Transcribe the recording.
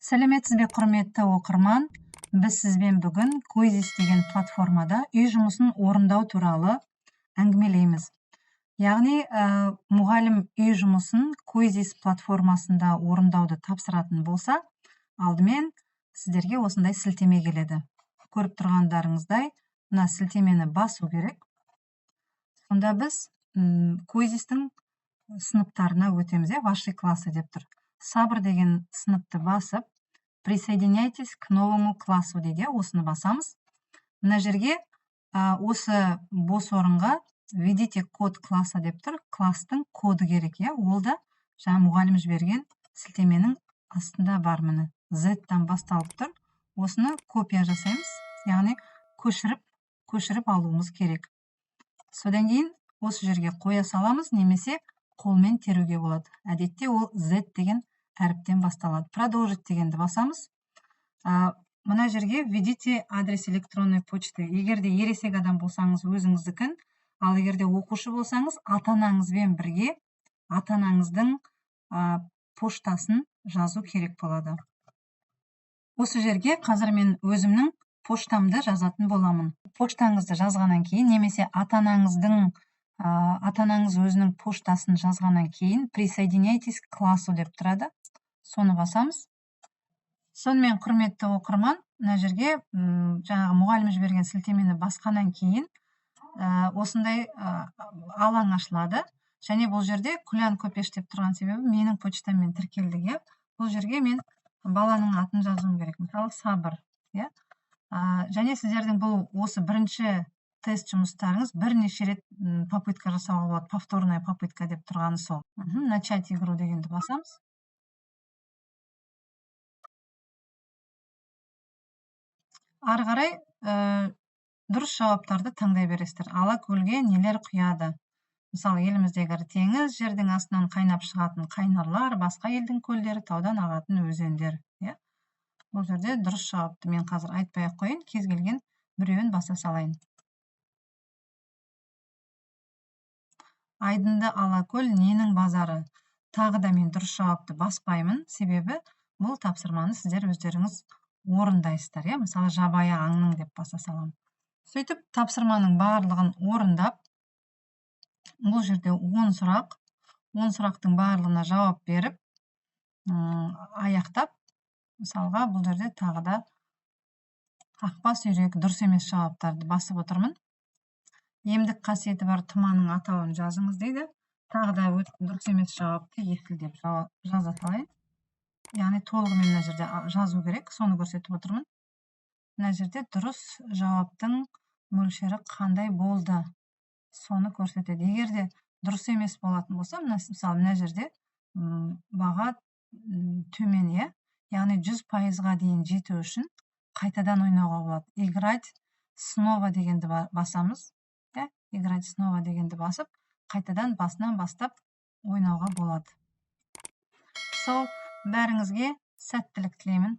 Сәлеметсіз бе, құрметті оқырман? Біз сізбен бүгін Quizzes деген платформада үй жұмысын орындау туралы әңгімелейміз. Яғни, мұғалім үй жұмысын Quizzes платформасында орындауды тапсыратын болса, алдымен сіздерге осындай сілтеме келеді. Көріп тұрғандарыңыздай, мына сілтемені басу керек. Сонда біз Quizzes'тің сыныптарына өтеміз, ваши классы деп тұр. Сабыр деген сыныпты басып, присоединяйтесь к новому классу дейді, осыны басамыз. Мына жерге осы бос орынға введите код класса деп тұр, класстың коды керек, ол да жаңа мұғалім жіберген сілтеменің астында бар, міне Z-тан басталып тұр. Осыны копия жасаймыз, яғни көшіріп алуымыз керек. Содан кейін осы жерге қоя саламыз, немесе қолмен теруге болады. Әдетте ол Z деген әріптен басталады. Продолжить дегенді басамыз. Мына жерге введите адрес электронной почты. Егерде ересек адам болсаңыз өзіңіздікін, ал егерде оқушы болсаңыз ата-анаңызбен бірге ата-анаңыздың поштасын жазу керек болады. Осы жерге қазір мен өзімнің поштамды жазатын боламын. Поштаңызды жазғаннан кейін, немесе ата-анаңыз өзінің поштасын жазғаннан кейін присоединяйтесь к классу деп тұрады. Соны басамыз. Сонымен, құрметті оқырман, мына жерге жаңағы мұғалім жіберген сілтемені басқаннан кейін осындай алаң ашылады. Және бұл жерде Күлян Көпеш деп тұрған себебі менің почтаммен тіркелді. Бұл жерге мен баланың атын жазуым керек. Мысалы, Сабыр. Және сіздердің бұл осы бірінші тест жұмыстарыңыз бірнеше рет попытка жасауға болады. Повторная попытка деп тұрғаны сол. Начать игру дегенді басамыз. Ары қарай дұрыс жауаптарды таңдай бересіздер. Алакөлге нелер құяды? Мысалы, еліміздегі теңіз, жердің астынан қайнап шығатын қайнарлар, басқа елдің көлдері, таудан ағатын өзендер. Бұл жерде дұрыс жауапты мен қазір айтпай қойын, кез келген біреуін баса салайын. Айдынды Алакөл ненің базары? Тағы да мен дұрыс жауапты баспаймын, себебі бұл тапсырманы сіздер өздеріңіз орындайсыздар. Мысалы, жабайы аңның деп баса салам. Сөйтіп, тапсырманың барлығын орындап, бұл жерде 10 сұрақ, 10 сұрақтың барлығына жауап беріп, аяқтап, мысалға, бұл жерде тағы да қақпа сүйрек, дұрыс емес жауаптарды басып отырмын. Емдік қасиеті бар тұманың атауын жазыңыз дейді. Тағы да дұрыс емес жауапты екілдеп жаза салайын. Яғни толығымен мына жерде жазу керек, соны көрсетіп отырмын. Мына жерде дұрыс жауаптың мөлшері қандай болды, соны көрсетеді. Егерде дұрыс емес болатын болса, мысалы, мына жерде баға төмен, яғни 100%-ға дейін жету үшін қайтадан ойнауға болады. Играть снова дегенді басамыз. Играть снова дегенді басып, қайтадан басынан бастап ойнауға болады. Сол, бәріңізге сәттілік тілеймін.